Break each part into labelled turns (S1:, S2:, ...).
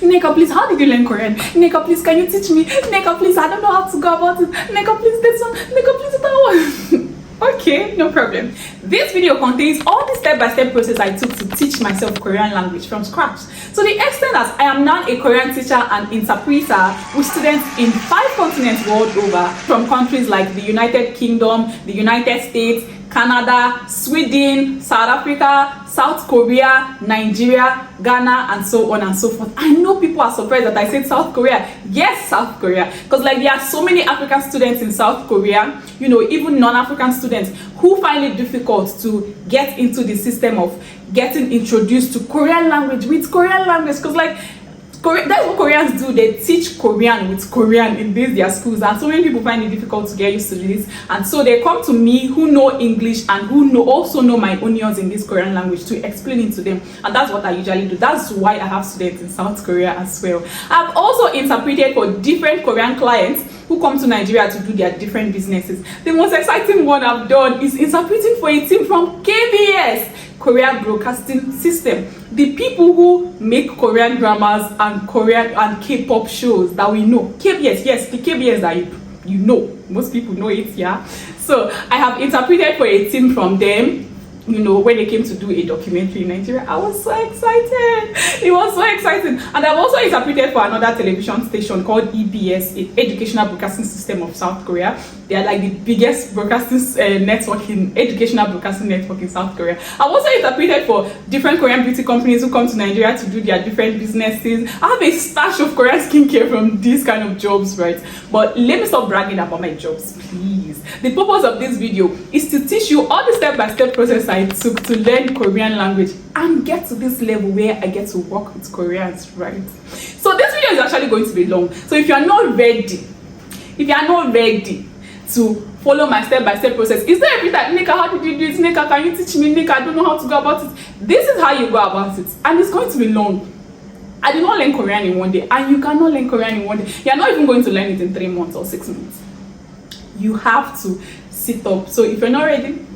S1: Neka, please, how did you learn Korean? Neka, please, can you teach me? Neka, please, I don't know how to go about it. Neka, please, this one. Neka, please, that one. Okay, no problem. This video contains all the step-by-step process I took to teach myself Korean language from scratch. To the extent that I am now a Korean teacher and interpreter with students in 5 continents world over, from countries like the United Kingdom, the United States, Canada, Sweden, South Africa, South Korea, Nigeria, Ghana, and so on and so forth. I know people are surprised that I said South Korea. Yes, South Korea. Because like there are so many African students in South Korea, you know, even non-African students who find it difficult to get into the system of getting introduced to Korean language with Korean language. Because like that's what Koreans do. They teach Korean with Korean in their schools, and so many people find it difficult to get used to this, and so they come to me who know English and who also know my onions in this Korean language to explain it to them, and that's what I usually do. That's why I have students in South Korea as well. I've also interpreted for different Korean clients who come to Nigeria to do their different businesses. The most exciting one I've done is interpreting for a team from KBS, Korean Broadcasting System, the people who make Korean dramas and Korean and K-pop shows that we know. KBS, yes, the KBS that you know, most people know it, yeah. So I have interpreted for a team from them. You know, when they came to do a documentary in Nigeria, I was so excited. It was so exciting. And I've also interpreted for another television station called EBS, Educational Broadcasting System of South Korea. They are like the biggest broadcasting network in educational broadcasting network in South Korea. I've also interpreted for different Korean beauty companies who come to Nigeria to do their different businesses. I have a stash of Korean skincare from these kind of jobs, right? But let me stop bragging about my jobs, please. The purpose of this video is to teach you all the step-by-step process I took to learn Korean language and get to this level where I get to work with Koreans, right? So this video is actually going to be long. So if you are not ready to follow my step-by-step process, is there every time, Nika, how did you do it? Nika, can you teach me? Nika, I don't know how to go about it. This is how you go about it, and it's going to be long. I did not learn Korean in one day, and you cannot learn Korean in one day. You're not even going to learn it in 3 months or 6 months. You have to sit up. So if you're not ready,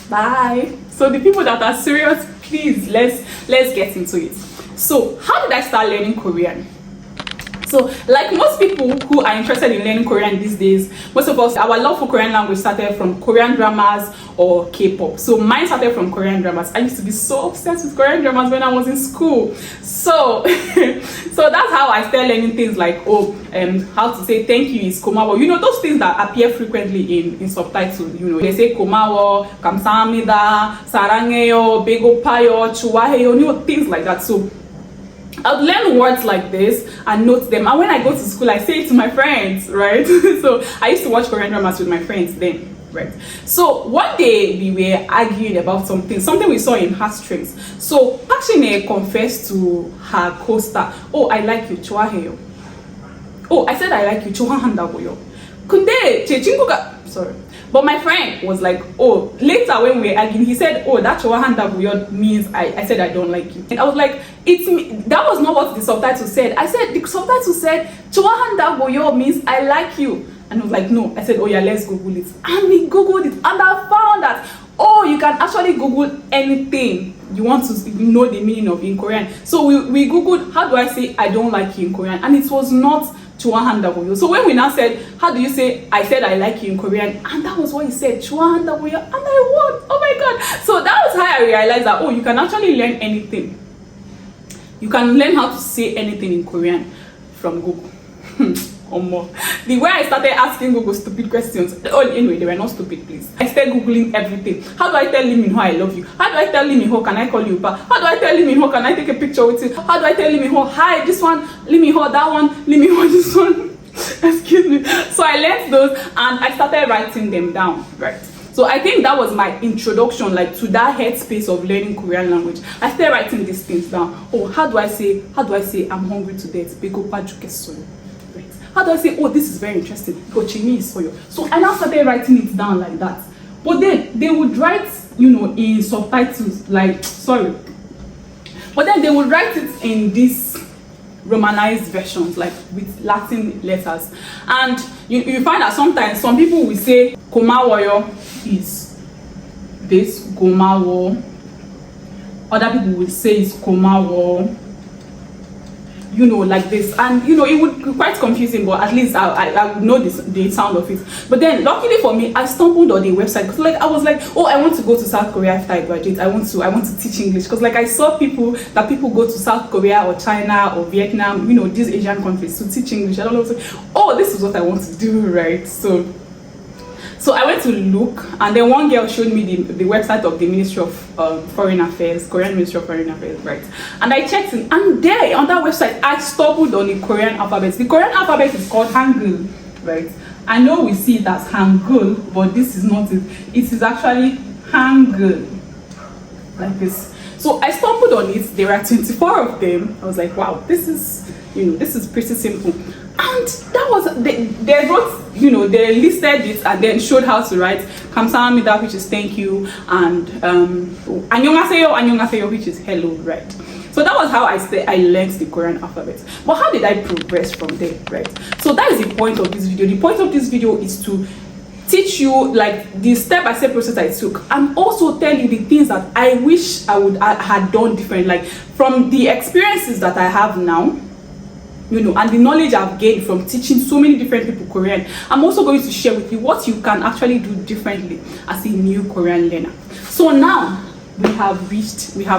S1: bye. So the people that are serious, please, let's get into it. So how did I start learning Korean? So like most people who are interested in learning Korean these days, most of us, our love for Korean language started from Korean dramas or K-pop. So mine started from Korean dramas. I used to be so obsessed with Korean dramas when I was in school. So so that's how I started learning things like how to say thank you is komawo. You know, those things that appear frequently in subtitles. You know, they say komawo, 감사합니다, 사랑해요, 배고파요, 좋아해요, you know, things like that. So I'll learn words like this and note them, and when I go to school I say it to my friends, right? So I used to watch Korean dramas with my friends then, right? So one day we were arguing about something we saw in Heartstrings. So Pakshine confessed to her co-star, oh, I like you, 좋아해요. Oh, I said I like you, 좋아한다고요. 근데 제 친구가, sorry, but my friend was like, oh, later when we were arguing, he said, oh, that 좋아한다고요 means I said I don't like you. And I was like, that was not what the subtitle said. I said, the subtitle said, 좋아한다고요 means I like you. And I was like, no. I said, oh yeah, let's Google it. And we Googled it, and I found that, oh, you can actually Google anything you want to know the meaning of in Korean. So we Googled, how do I say I don't like you in Korean? And it was not 좋아한다고요. So when we now said, how do you say I said I like you in Korean? And that was what he said, 좋아한다고요. And I won. Oh my god. So that was how I realized that, oh, you can actually learn anything. You can learn how to say anything in Korean from Google. Or more. The way I started asking Google stupid questions, oh, anyway, they were not stupid, please. I started Googling everything. How do I tell Lee Min-ho I love you? How do I tell Lee Min-ho can I call you back? How do I tell Lee Min-ho can I take a picture with you? How do I tell Lee Min-ho, hi, this one, Lee Min-ho, that one, Lee Min-ho, this one? Excuse me. So I learned those and I started writing them down, right? So I think that was my introduction, like, to that headspace of learning Korean language. I started writing these things down. Oh, how do I say I'm hungry to death? Right. How do I say, oh, this is very interesting? Gochimi is for you. So I now started writing it down like that. But then they would write, you know, in subtitles, like, sorry. But then they would write it in these Romanized versions, like with Latin letters. And you find that sometimes some people will say komawoyo is this, gomawo. Other people will say it's komawo. you know, like this, and you know, it would be quite confusing, but at least I would know the sound of it. But then luckily for me, I stumbled on the website, because like I was like, oh, I want to go to South Korea after I graduate. I want to teach English, because like I saw people go to South Korea or China or Vietnam, you know, these Asian countries, to teach English. And I was like, oh, this is what I want to do, right? So I went to look, and then one girl showed me the website of the Ministry of Foreign Affairs, Korean Ministry of Foreign Affairs, right? And I checked in, and there on that website, I stumbled on the Korean alphabet. The Korean alphabet is called Hangeul, right? I know we see it as Hangeul, but this is not it. It is actually Hangeul, like this. So I stumbled on it. There are 24 of them. I was like, wow, this is, you know, this is pretty simple. And that was, they wrote, you know, they listed it and then showed how to write 감사합니다, which is thank you, and 안녕하세요, which is hello, right? So that was how I learned the Korean alphabet. But how did I progress from there, right? So that is the point of this video. The point of this video is to teach you like the step-by-step process I took, and also tell you the things that I wish I had done different, like from the experiences that I have now, you know, and the knowledge I've gained from teaching so many different people Korean. I'm also going to share with you what you can actually do differently as a new Korean learner. So now we have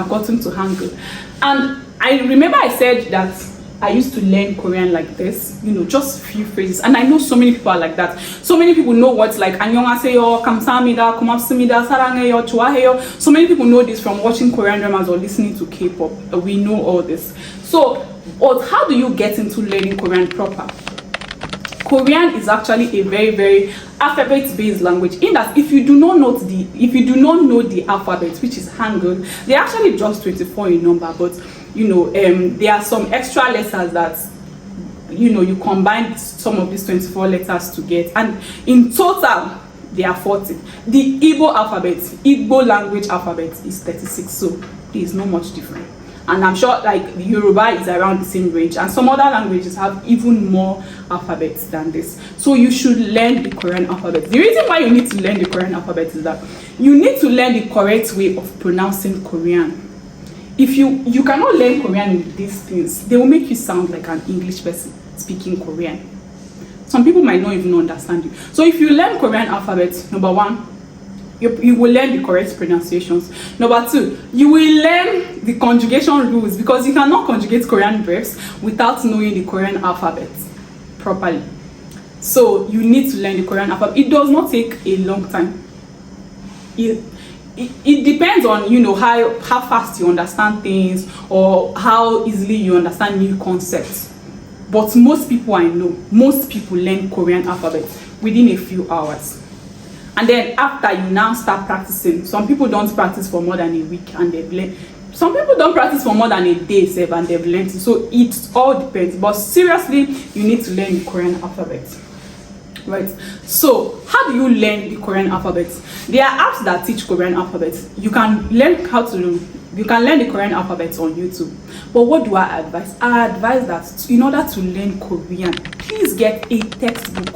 S1: gotten to Hangeul, and I remember I said that I used to learn Korean like this, you know, just few phrases, and I know so many people are like that. So many people know what's like 안녕하세요, 감사합니다, 고맙습니다, 사랑해요, 좋아해요. So many people know this from watching Korean dramas or listening to K-pop. We know all this. So, but how do you get into learning Korean proper? Korean is actually a very, very alphabet-based language, in that if you do not know the alphabet, which is Hangeul, they're actually just 24 in number, but you know, there are some extra letters that, you know, you combine some of these 24 letters to get, and in total there are 40. The Igbo language alphabet is 36, so there is not much different. And I'm sure like the Yoruba is around the same range, and some other languages have even more alphabets than this. So you should learn the Korean alphabet. The reason why you need to learn the Korean alphabet is that you need to learn the correct way of pronouncing Korean. If you cannot learn Korean with these things, they will make you sound like an English person speaking Korean. Some people might not even understand you. So if you learn Korean alphabet, number one, you will learn the correct pronunciations. Number two, you will learn the conjugation rules, because you cannot conjugate Korean verbs without knowing the Korean alphabet properly. So you need to learn the Korean alphabet. It does not take a long time. It depends on, you know, how fast you understand things, or how easily you understand new concepts. But most people I know, most people learn Korean alphabet within a few hours. And then after, you now start practicing. Some people don't practice for more than a week and they've learned. Some people don't practice for more than a day, and they've learned. So it all depends. But seriously, you need to learn the Korean alphabet. Right? So how do you learn the Korean alphabet? There are apps that teach Korean alphabet. You can learn the Korean alphabet on YouTube. But what do I advise? I advise that in order to learn Korean, please get a textbook.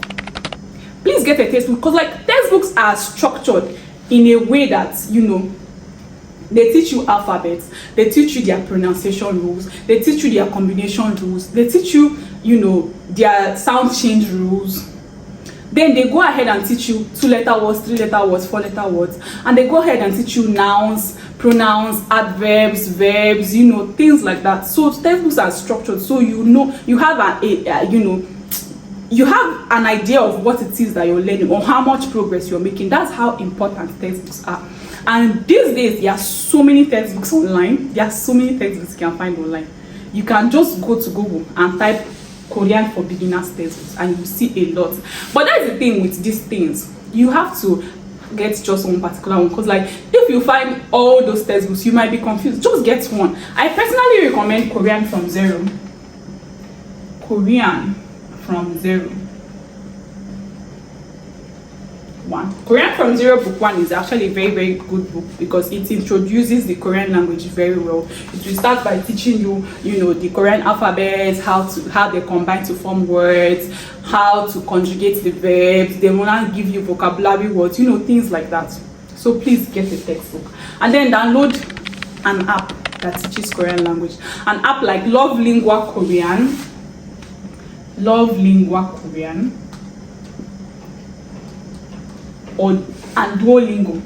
S1: Please get a textbook, because like textbooks are structured in a way that, you know, they teach you alphabets, they teach you their pronunciation rules, they teach you their combination rules, they teach you, you know, their sound change rules. Then they go ahead and teach you 2-letter words, 3-letter words, 4-letter words, and they go ahead and teach you nouns, pronouns, adverbs, verbs, you know, things like that. So textbooks are structured, so you know, you have you have an idea of what it is that you're learning, or how much progress you're making. That's how important textbooks are. And these days, there are so many textbooks online. There are so many textbooks you can find online. You can just go to Google and type Korean for beginners textbooks, and you see a lot. But that's the thing with these things. You have to get just one particular one, because like if you find all those textbooks, you might be confused. Just get one. I personally recommend Korean from Zero. Korean from Zero. Korean from Zero book 1 is actually a very, very good book, because it introduces the Korean language very well. It will start by teaching you, you know, the Korean alphabet, how they combine to form words, how to conjugate the verbs. They will not give you vocabulary words, you know, things like that. So please get a textbook, and then download an app that teaches Korean language. An app like Luv Lingua Korean, and Duolingo.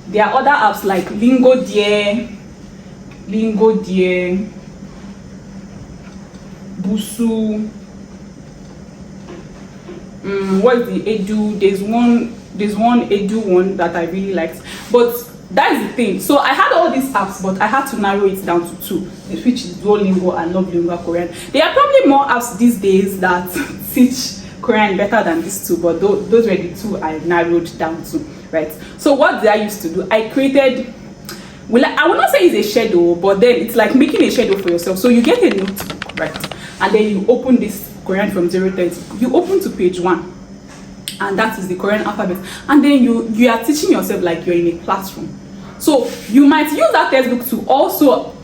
S1: There are other apps like Lingo Dear, Busu. What's the Edu? There's one Edu one that I really liked. But that's the thing. So I had all these apps, but I had to narrow it down to 2, which is Duolingo and Luv Lingua Korean. There are probably more apps these days that teach Korean better than these 2, but those were the 2 I narrowed down to, right? So what did I used to do? I created, I will not say it's a schedule, but then it's like making a schedule for yourself. So you get a notebook, right? And then you open this Korean from 0 to 30. You open to page 1, and that is the Korean alphabet. And then you are teaching yourself like you're in a classroom. So you might use that textbook to also,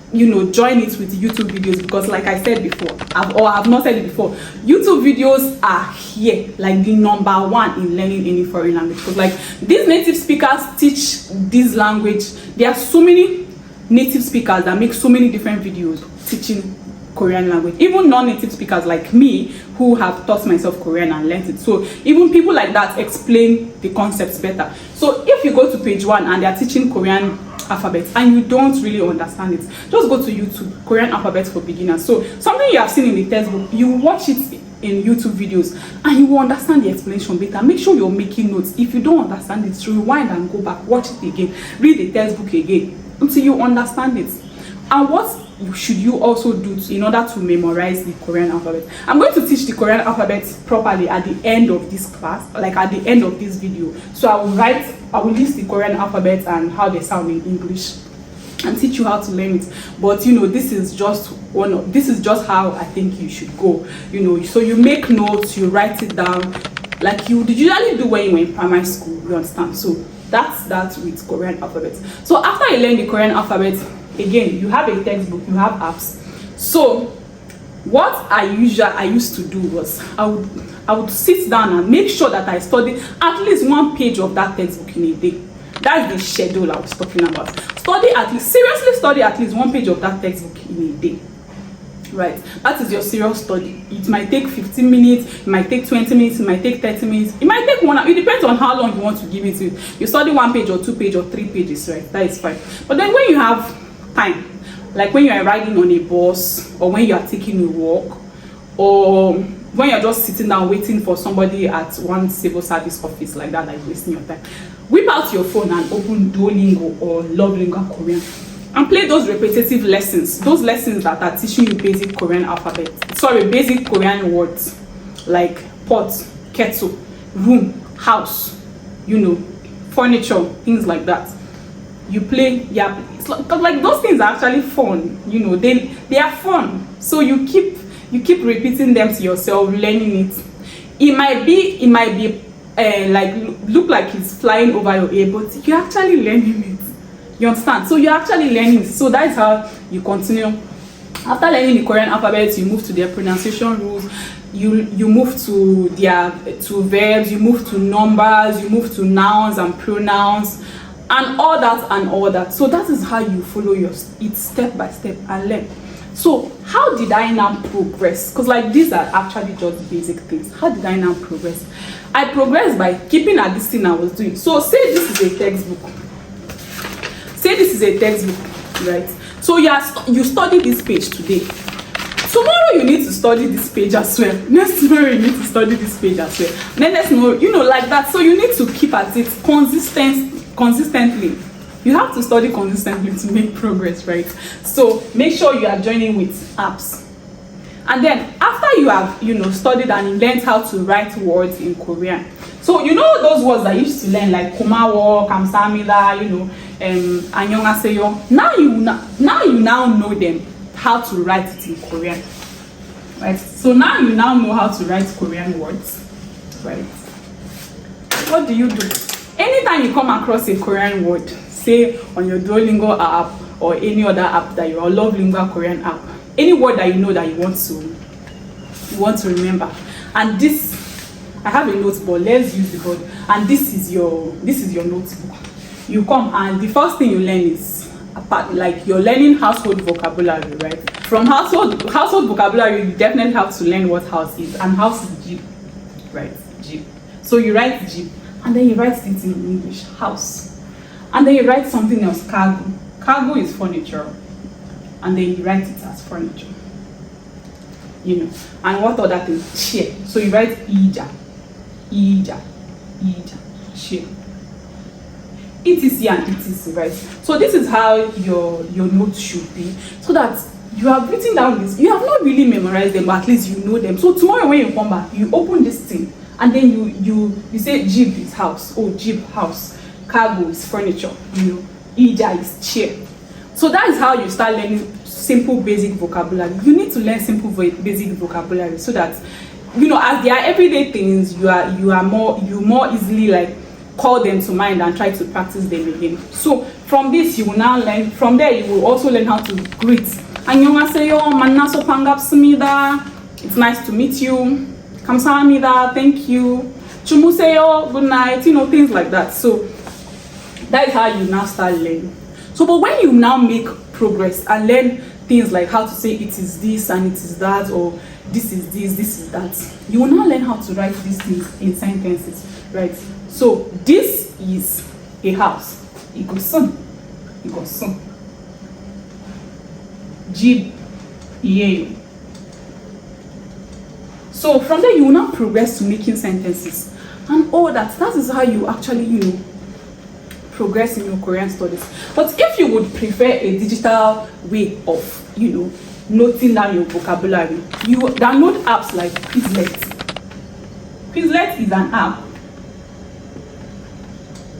S1: join it with YouTube videos, because like I said before, I've not said it before, YouTube videos are here like the #1 in learning any foreign language. Because like these native speakers teach this language. There are so many native speakers that make so many different videos teaching Korean language. Even non-native speakers like me who have taught myself Korean and learned it. So even people like that explain the concepts better. So if you go to page 1 and they are teaching Korean alphabet and you don't really understand it, just go to YouTube, Korean alphabet for beginners. So something you have seen in the textbook, you watch it in YouTube videos and you will understand the explanation better. Make sure you're making notes. If you don't understand it, rewind and go back, watch it again, read the textbook again until you understand it. And what should you also do in order to memorize the Korean alphabet? I'm going to teach the Korean alphabet properly at the end of this class, like at the end of this video. So I will list the Korean alphabet and how they sound in English and teach you how to learn it. But this is just how I think you should go. So you make notes, you write it down like you usually do when you were in primary school, you understand? So that's that with Korean alphabet. So after you learn the Korean alphabet, again, you have a textbook, you have apps. So what I used to do was I would sit down and make sure that I study at least 1 page of that textbook in a day. That's the schedule I was talking about. Seriously study at least 1 page of that textbook in a day. Right, that is your serious study. It might take 15 minutes, it might take 20 minutes, it might take 30 minutes, it might take 1 hour. It depends on how long you want to give it to. You study 1 page or 2 pages or 3 pages, right? That is fine. But then when you have time, like when you are riding on a bus, or when you are taking a walk, or when you're just sitting down waiting for somebody at one civil service office like that, like wasting your time, whip out your phone and open Duolingo or Luv Lingua Korean and play those repetitive lessons, those lessons that are teaching you basic Korean alphabet, basic Korean words like pot, kettle, room, house, furniture, things like that. You play, it's like those things are actually fun. They are fun. So you keep repeating them to yourself, learning it. It might be like look like it's flying over your ear, but you're actually learning it. You understand? So you're actually learning it. So that's how you continue. After learning the Korean alphabet, you move to their pronunciation rules. You move to verbs. You move to numbers. You move to nouns and pronouns, and all that. So that is how you follow it step by step and learn. So how did I now progress? Because like these are actually just basic things. How did I now progress? I progressed by keeping at this thing I was doing. So say this is a textbook. Right? So you study this page today. Tomorrow you need to study this page as well. Next tomorrow you need to study this page as well. Then next tomorrow, like that. So you need to keep at it consistently. You have to study consistently to make progress, right? So make sure you are joining with apps. And then after you have studied and learned how to write words in Korean, so those words that you used to learn like komawo, kamsamida, annyeonghaseyo. Now you know them, how to write it in Korean, right? So now you know how to write Korean words, right? What do? Anytime you come across a Korean word, say on your Duolingo app or any other app that you're Luv Lingua Korean app, any word that you want to remember, and this, I have a notebook. Let's use the board, and this is your notebook. you come and the first thing you learn is like you're learning household vocabulary, right? From household vocabulary, you definitely have to learn what house is, and house is jeep, right? Jeep. So you write jeep, and then you write it in English, house, and then you write something else, cargo. Cargo is furniture, and then you write it as furniture. You know, and what other thing? Chair. So you write ija, chair. etc and etc, right? So this is how your notes should be, so that you have written down this. You have not really memorized them, but at least you know them. So tomorrow when you come back, you open this thing, and then you say jeep is house. Oh, jeep, house. Cargo is furniture. You know, ija is chair. So that is how you start learning simple basic vocabulary. You need to learn simple basic vocabulary, so that, you know, as they are everyday things, you more easily like call them to mind and try to practice them again. So from this you will now learn. From there you will also learn how to greet. Annyeonghaseyo, mannaso 반갑습니다. It's nice to meet you. 감사합니다, thank you. 주무세요, good night. You know, things like that. So that is how you now start learning. So, but when you now make progress and learn things like how to say it is this and it is that, or this is this, this is that, you will now learn how to write these things in sentences, right? So this is a house. 이것은 집이에요. So from there you will now progress to making sentences and all that. That is how you actually, you know, progress in your Korean studies. But if you would prefer a digital way of, you know, noting down your vocabulary, you download apps like Quizlet. Quizlet is an app.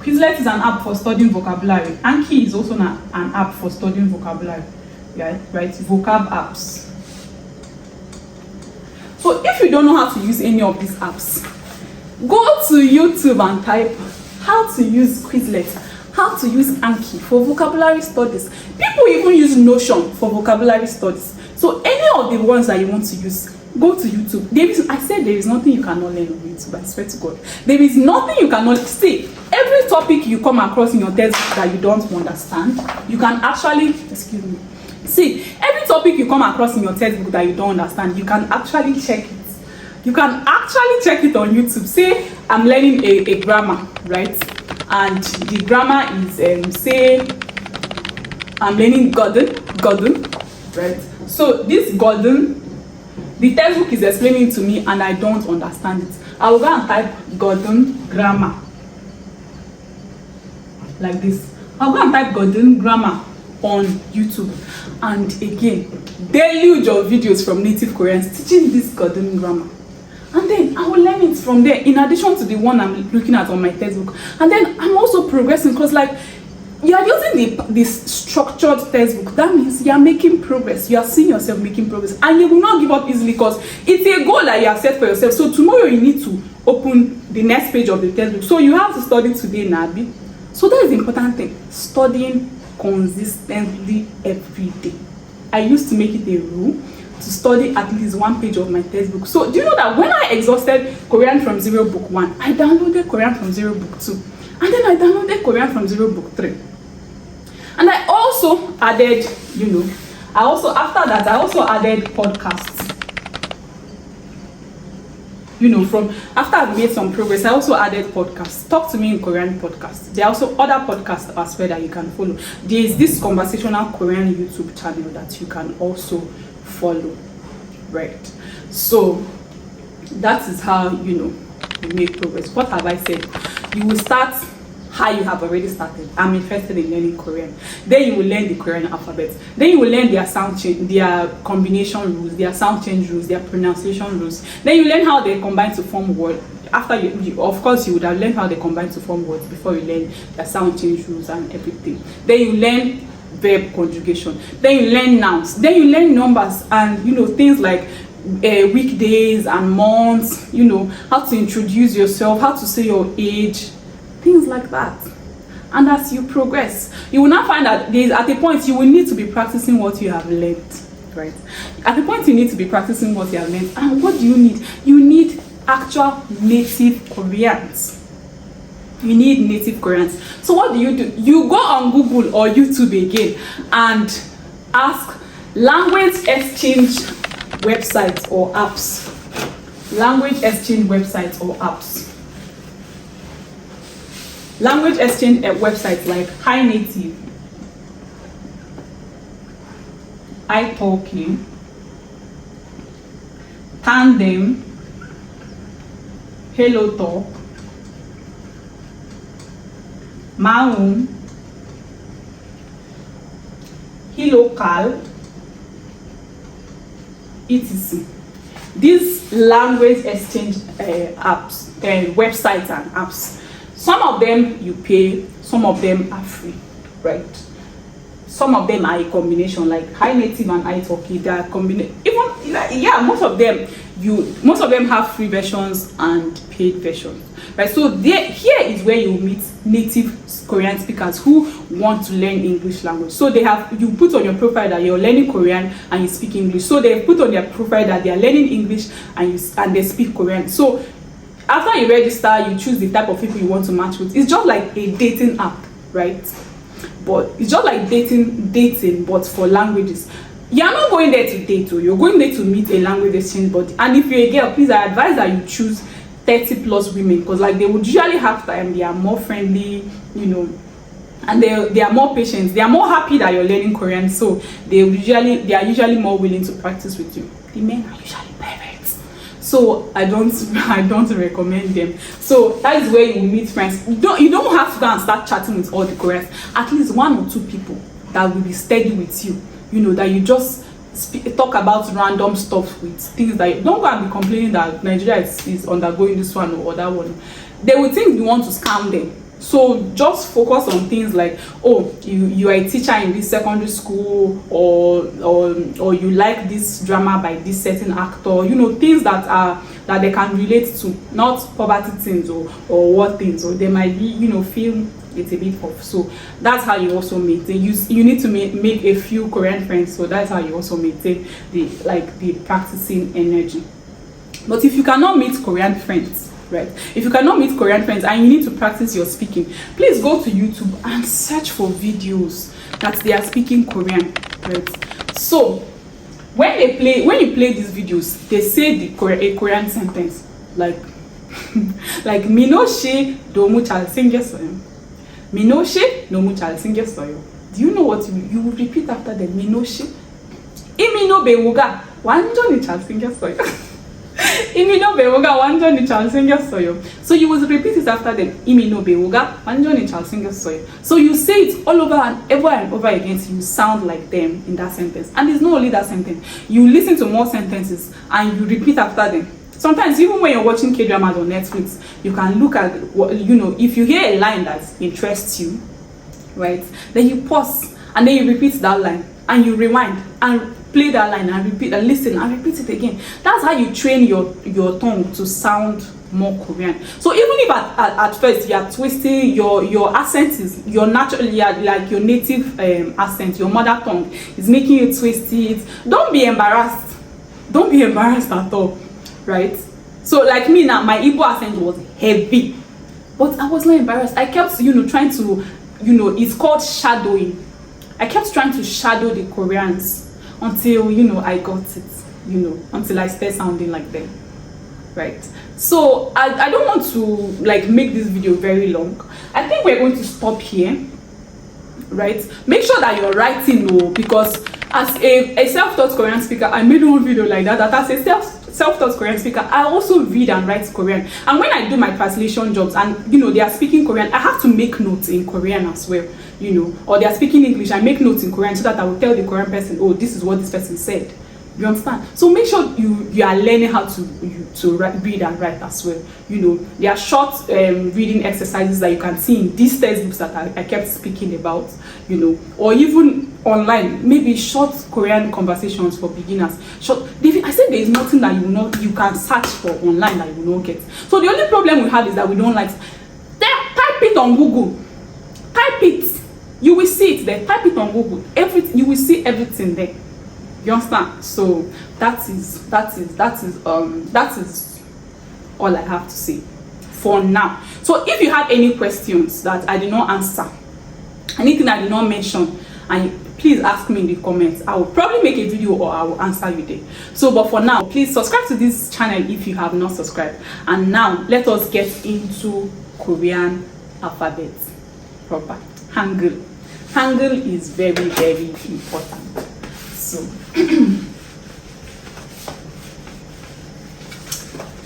S1: Quizlet is an app for studying vocabulary. Anki is also an app for studying vocabulary. Yeah, right? Vocab apps. So if you don't know how to use any of these apps, go to YouTube and type how to use Quizlet, how to use Anki for vocabulary studies. People even use Notion for vocabulary studies. So any of the ones that you want to use, go to YouTube. I said there is nothing you cannot learn on YouTube, I swear to God. There is nothing you cannot see. Every topic you come across in your textbook that you don't understand, you can actually, see, every topic you come across in your textbook that you don't understand, you can actually check it. You can actually check it on YouTube. Say I'm learning a grammar, right? And the grammar is say I'm learning Gordon, right? So this Gordon, the textbook is explaining to me and I don't understand it. I will go and type Gordon grammar like this. I'll go and type Gordon grammar on YouTube, and again, deluge of videos from native Koreans teaching this Gordon grammar. And then I will learn it from there, in addition to the one I'm looking at on my textbook. And then I'm also progressing, because like you are using this structured textbook. That means you are making progress. You are seeing yourself making progress, and you will not give up easily, because it's a goal that you have set for yourself. So tomorrow you need to open the next page of the textbook. So you have to study today, Nabi. So that is the important thing. Studying consistently every day. I used to make it a rule to study at least one page of my textbook. So do you know that when I exhausted Korean from Zero Book 1, I downloaded Korean from Zero Book 2, and then I downloaded Korean from Zero Book 3. And I also added, you know, after that I also added podcasts. You know, from after I've made some progress, I also added podcasts. Talk to Me in Korean podcasts. There are also other podcasts as well that you can follow. There is this conversational Korean YouTube channel that you can also follow, right? So that is how, you know, you make progress. What have I said? You will start how you have already started. I'm interested in learning Korean. Then you will learn the Korean alphabet. Then you will learn their sound change, their combination rules, their sound change rules, their pronunciation rules. Then you learn how they combine to form words. After you of course you would have learned how they combine to form words before you learn their sound change rules and everything. Then you learn verb conjugation. Then you learn nouns. Then you learn numbers, and you know, things like weekdays and months. You know, how to introduce yourself, how to say your age, things like that. And as you progress, you will now find that at a point you will need to be practicing what you have learned, right? At the point you need to be practicing what you have learned. And what do you need? You need actual native Koreans. You need native Koreans. So what do? You go on Google or YouTube again and ask language exchange websites or apps. Language exchange websites or apps. Language exchange websites like Hi Native, iTalki, Tandem, Hello Talk, Maun, Hilocal, etc. These language exchange apps, websites and apps, some of them you pay, some of them are free, right? Some of them are a combination, like Hi Native and iTalki. They are combination. Even yeah, most of them have free versions and paid versions, right? So here is where you meet native Korean speakers who want to learn English language. So you put on your profile that you're learning Korean and you speak English. So they put on their profile that they are learning English and they speak Korean. So after you register, you choose the type of people you want to match with. It's just like a dating app, right? But it's just like dating, but for languages. You're not going there to date, you're going there to meet a language exchange body. And if you're a girl, please, I advise that you choose 30+ women, because like they would usually have time, they are more friendly, and they are more patient, they are more happy that you're learning Korean, so they are usually more willing to practice with you. The men are usually perverts, so I don't recommend them. So that is where you meet friends. You don't have to go and start chatting with all the Koreans. At least 1 or 2 people that will be steady with you, that you just talk about random stuff with, things that don't go and be complaining that Nigeria is undergoing this one or that one. They will think you want to scam them. So just focus on things like, oh, you are a teacher in this secondary school, or you like this drama by this certain actor, things that they can relate to, not poverty things or what things, or they might be, feel it's a bit off. So that's how you also maintain. You need to make a few Korean friends. So that's how you also maintain the practicing energy. But if you cannot meet Korean friends, right? If you cannot meet Korean friends and you need to practice your speaking, please go to YouTube and search for videos that they are speaking Korean, right? So when you play these videos, they say a Korean sentence like like Minoshe domu chal singesoyo. Minoshe domu chal singesoyo. Do you know what you will repeat after them? Minoshe imino bewuga wanjo ni chal singesoyo. Imino bewuga wanjo ni chal singesoyo. So you will repeat it after them. Imino bewuga wanjo ni chal singesoyo. So you say it all over and over again till you sound like them in that sentence. And it's not only that sentence. You listen to more sentences and you repeat after them. Sometimes even when you're watching K-dramas on Netflix, you can look at if you hear a line that interests you, right? Then you pause and then you repeat that line and you rewind and play that line and repeat and listen and repeat it again. That's how you train your tongue to sound more Korean. So even if at first you are twisting your accent, is your natural, like your native accent, your mother tongue is making you twist it, don't be embarrassed. Don't be embarrassed at all, right? So like me now, my Igbo accent was heavy, but I was not embarrassed. I kept trying to it's called shadowing. I kept trying to shadow the Koreans until I got it, until I started sounding like them, right? So I don't want to make this video very long. I think we're going to stop here, right? Make sure that you're writing, because as a self-taught Korean speaker, I made one video like that as a self-taught Korean speaker, I also read and write Korean. And when I do my translation jobs and they are speaking Korean, I have to make notes in Korean as well, or they are speaking English, I make notes in Korean so that I will tell the Korean person, oh, this is what this person said. You understand? So make sure you are learning how to read and write as well. There are short reading exercises that you can see in these textbooks that I kept speaking about, or even online, maybe short Korean conversations for beginners. I said there is nothing that you can search for online that you will not get. So the only problem we have is that we don't type it on Google. Type it. You will see it there. Type it on Google. You will see everything there. You understand? So that is all I have to say for now. So if you have any questions that I did not answer, anything I did not mention, and please ask me in the comments. I will probably make a video or I will answer you there. So but for now, please subscribe to this channel if you have not subscribed. And now let us get into Korean alphabet proper. Hangeul. Hangeul is very, very important. So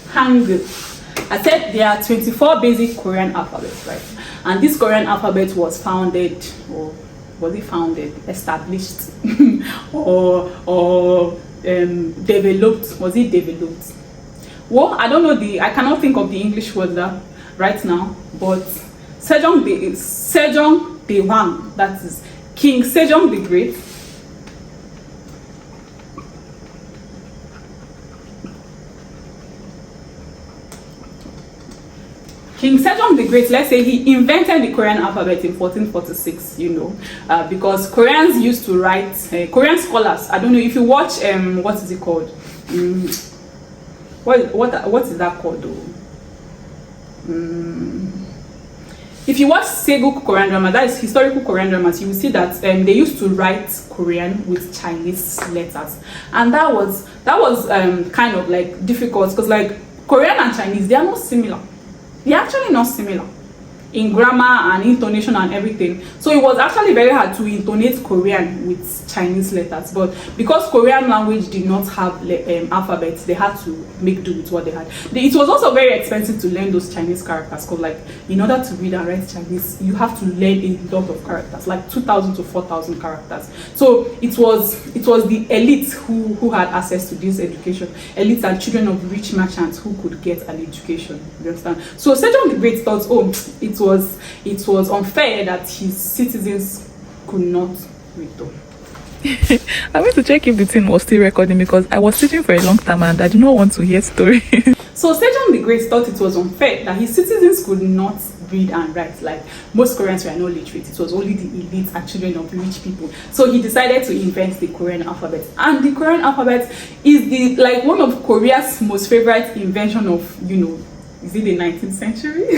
S1: Hangeul. I said there are 24 basic Korean alphabets, right? And this Korean alphabet was founded, or was it founded, established, or developed? Was it developed? Well, I don't know I cannot think of the English word that right now, but Sejong Daewang, that is King Sejong the Great. King Sejong the Great, let's say he invented the Korean alphabet in 1446, you know, because Koreans used to write, Korean scholars, I don't know if you watch, what is it called? What is that called though? If you watch Seguk Korean drama, that is historical Korean dramas, you will see that they used to write Korean with Chinese letters, and that was kind of like difficult, because like Korean and Chinese, they are not similar. They're actually not similar in grammar and intonation and everything. So it was actually very hard to intonate Korean with Chinese letters, but because Korean language did not have alphabets, they had to make do with what they had. It was also very expensive to learn those Chinese characters, because like in order to read and write Chinese, you have to learn a lot of characters, like 2,000 to 4,000 characters. So it was the elite who had access to this education. Elites and children of rich merchants who could get an education. You understand? So Sejong the Great thought, oh, it was unfair that his citizens could not read them.
S2: I went to check if the thing was still recording, because I was sitting for a long time and I did not want to hear story.
S1: So Sejong the Great thought it was unfair that his citizens could not read and write. Like most Koreans were not literate. It was only the elite and children of rich people. So he decided to invent the Korean alphabet. And the Korean alphabet is one of Korea's most favorite invention of, you know, is it the 19th century?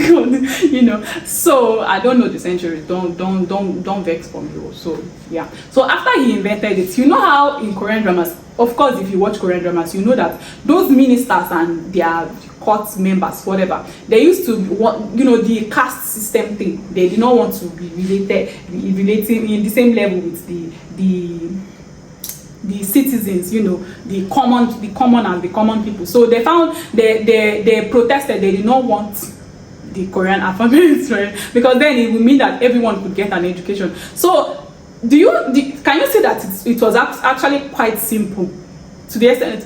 S1: You know, so I don't know the century. Don't vex for me. So yeah. So after he invented it, you know how in Korean dramas, of course, if you watch Korean dramas, you know that those ministers and their court members, whatever, they used to want, you know, the caste system thing. They did not want to be relating in the same level with the citizens, you know, the common people. So they found they protested. They did not want the Korean alphabet, right? Because then it would mean that everyone could get an education. So can you see that it was actually quite simple to the extent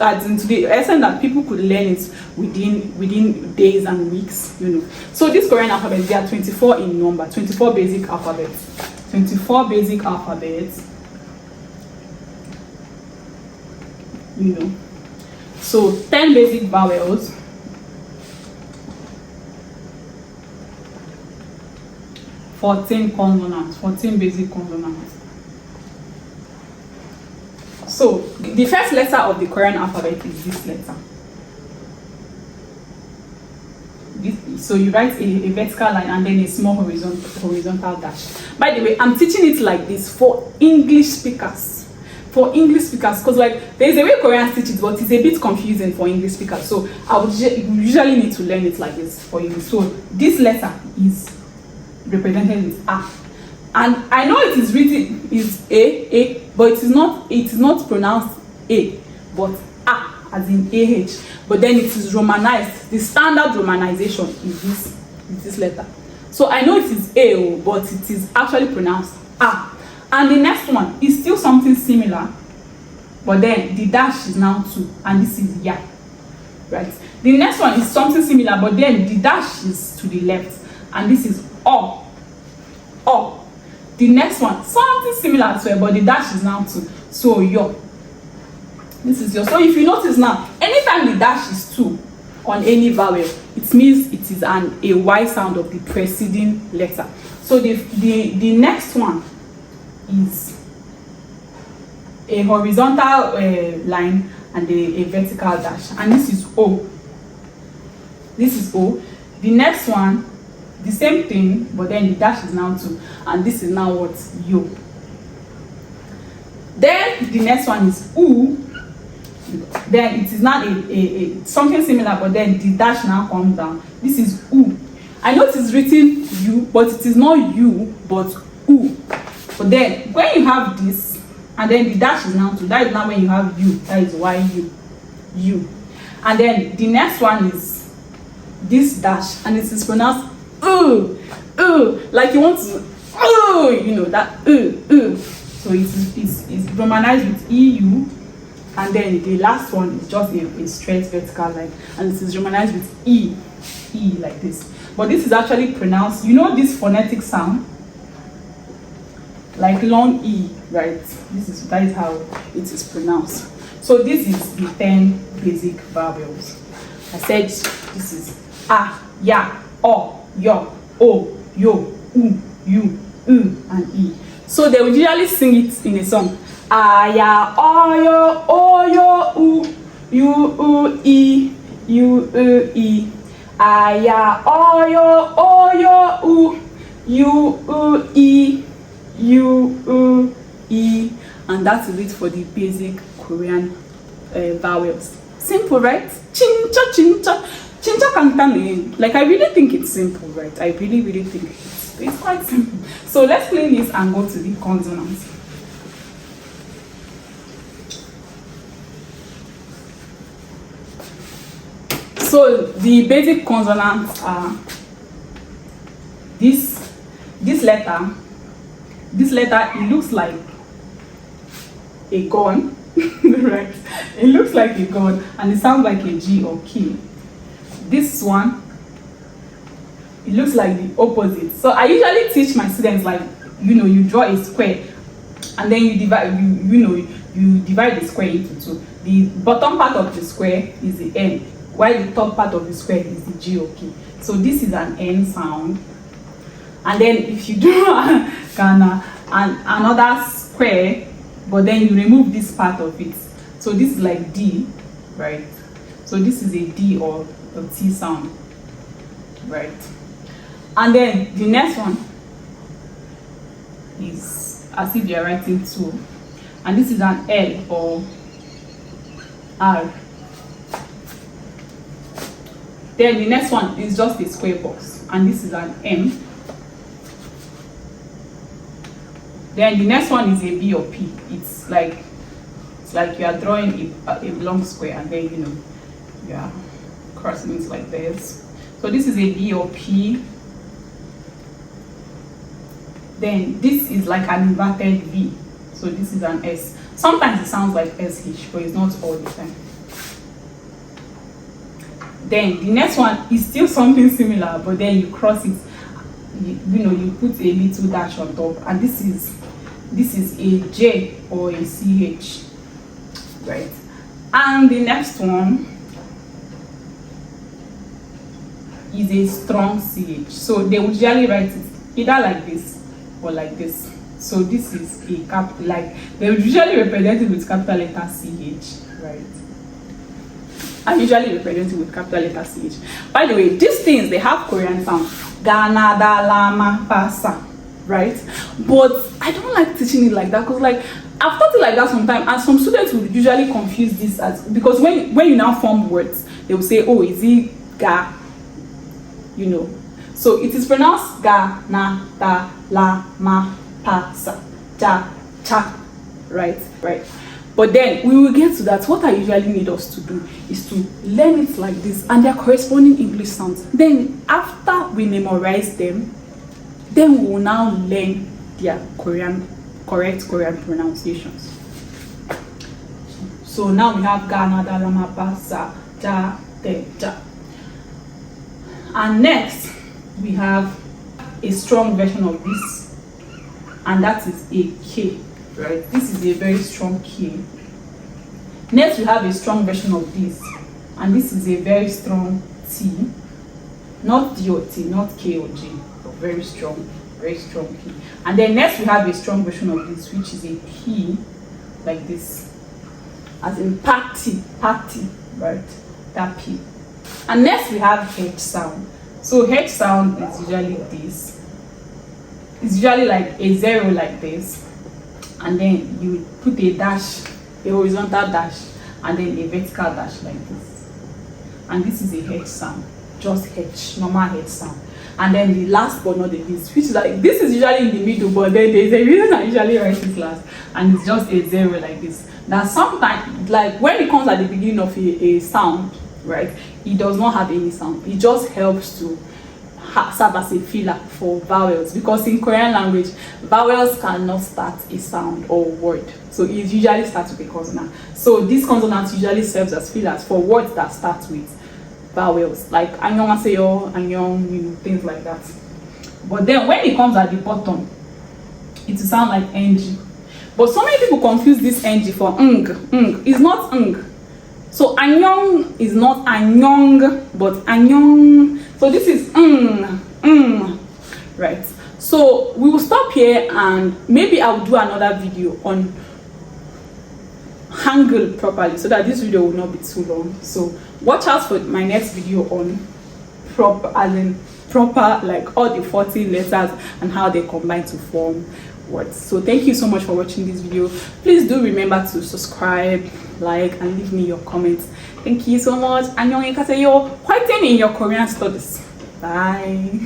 S1: that people could learn it within days and weeks, you know. So this Korean alphabet, there are 24 in number, 24 basic alphabets. 24 basic alphabets. You know, so 10 basic vowels, 14 consonants, 14 basic consonants. So the first letter of the Korean alphabet is this letter. So you write a vertical line and then a small horizontal dash. By the way, I'm teaching it like this for English speakers. For English speakers, because like there's a way Koreans teach it, but it's a bit confusing for English speakers. So I would usually need to learn it like this for you. So this letter is represented with A, and I know it is written is A, but it is not pronounced A, but A as in AH. But then it is romanized. The standard romanization is this letter. So I know it is A, but it is actually pronounced A. And the next one is still something similar, but then the dash is now 2, and this is Ya, right? The next one is something similar, but then the dash is to the left, and this is O. The next one, something similar as well, but the dash is now 2, so Yo. This is Yo. So if you notice now, anytime the dash is 2 on any vowel, it means it is a Y sound of the preceding letter. So the next one is a horizontal line and a vertical dash, and this is O. This is O. The next one, the same thing, but then the dash is now 2, and this is now what? Yo. Then the next one is U. Then it is not a something similar, but then the dash now comes down. This is U. I know it is written U, but it is not U, but U. But then when you have this, and then the dash is now 2, that is now when you have U. That is why U. And then the next one is this dash, and it is pronounced like you want to you know that so it's romanized with EU, and then the last one is just a straight vertical line, and it is romanized with E like this. But this is actually pronounced, you know, this phonetic sound like long E, right? That is how it is pronounced. So this is the 10 basic vowels. I said this is A, Ya, O, Yo, O, Yo, U, U, and E. So they would usually sing it in a song. A, Ya, O, Yo, O, Yo, U, E, U, E. A, Ya, O, Yo, U, E, U, E. And that's it for the basic Korean vowels. Simple, right? Chincha, chincha, chincha kantane. Like, I really think it's simple, right? I really think it's quite simple. So let's clean this and go to the consonants. So the basic consonants are this letter. This letter, it looks like a gun, right? It looks like a gun, and it sounds like a G or K. This one, it looks like the opposite. So I usually teach my students, like, you know, you draw a square, and then you divide. You divide the square into 2. The bottom part of the square is the N, while the top part of the square is the G or K. So this is an N sound. And then if you draw Ghana and another square, but then you remove this part of it, so this is like D, right? So this is a D or a T sound, right? And then the next one is as if you're writing 2, and this is an L or R. Then the next one is just a square box, and this is an M. Then the next one is a B or P. It's like you are drawing a long square, and then, you know, you are crossing it like this. So this is a B or P. Then this is like an inverted V. So this is an S. Sometimes it sounds like SH, but it's not all the time. Then the next one is still something similar, but then you cross it. You know, you put a little dash on top, and this is a J or a CH, right? And the next one is a strong CH. So they usually write it either like this or like this. So this is a cap, like they usually represent it with capital letter CH, right? I usually represent it with capital letter CH. By the way, these things, they have Korean sound. Gana, da, lama, pasa, right? But I don't like teaching it like that, because like I've taught it like that sometimes, and some students will usually confuse this as, because when you now form words, they will say, oh, is it ga, you know? So it is pronounced ga, na, da, la, ma, pa, sa, ja, cha, right? But then we will get to that. What I usually need us to do is to learn it like this and their corresponding English sounds. Then after we memorize them, then we will now learn their correct Korean pronunciations. So now we have ga, na, da, la, ma, pa, sa, ja, te, ja. And next we have a strong version of this, and that is a K. Right, this is a very strong K. Next, we have a strong version of this, and this is a very strong T, not D or T, not K or J, but very strong K. And then next, we have a strong version of this, which is a P, like this, as in party, right? That P. And next, we have H sound. So H sound is usually this. It's usually like a zero like this, and then you put a dash, a horizontal dash, and then a vertical dash like this. And this is a H sound, just H, normal H sound. And then the last but not the least, which is like, this is usually in the middle, but then there's a reason I usually write it last, and it's just a zero like this. That sometimes, like when it comes at the beginning of a sound, right, it does not have any sound. It just helps to serve as a filler for vowels, because in Korean language, vowels cannot start a sound or word. So it usually starts with a consonant. So these consonants usually serves as fillers for words that start with vowels, like annyeonghaseyo, annyeong, you know, things like that. But then when it comes at the bottom, it will sound like ng. But so many people confuse this ng for ng. It's not ng. So annyeong is not annyeong, but annyeong. So this is right? So we will stop here, and maybe I'll do another video on Hangeul properly, so that this video will not be too long. So watch out for my next video on proper, like all the 40 letters and how they combine to form words. So thank you so much for watching this video. Please do remember to subscribe, like, and leave me your comments. Thank you so much. Annyeong, fighting in your Korean studies. Bye.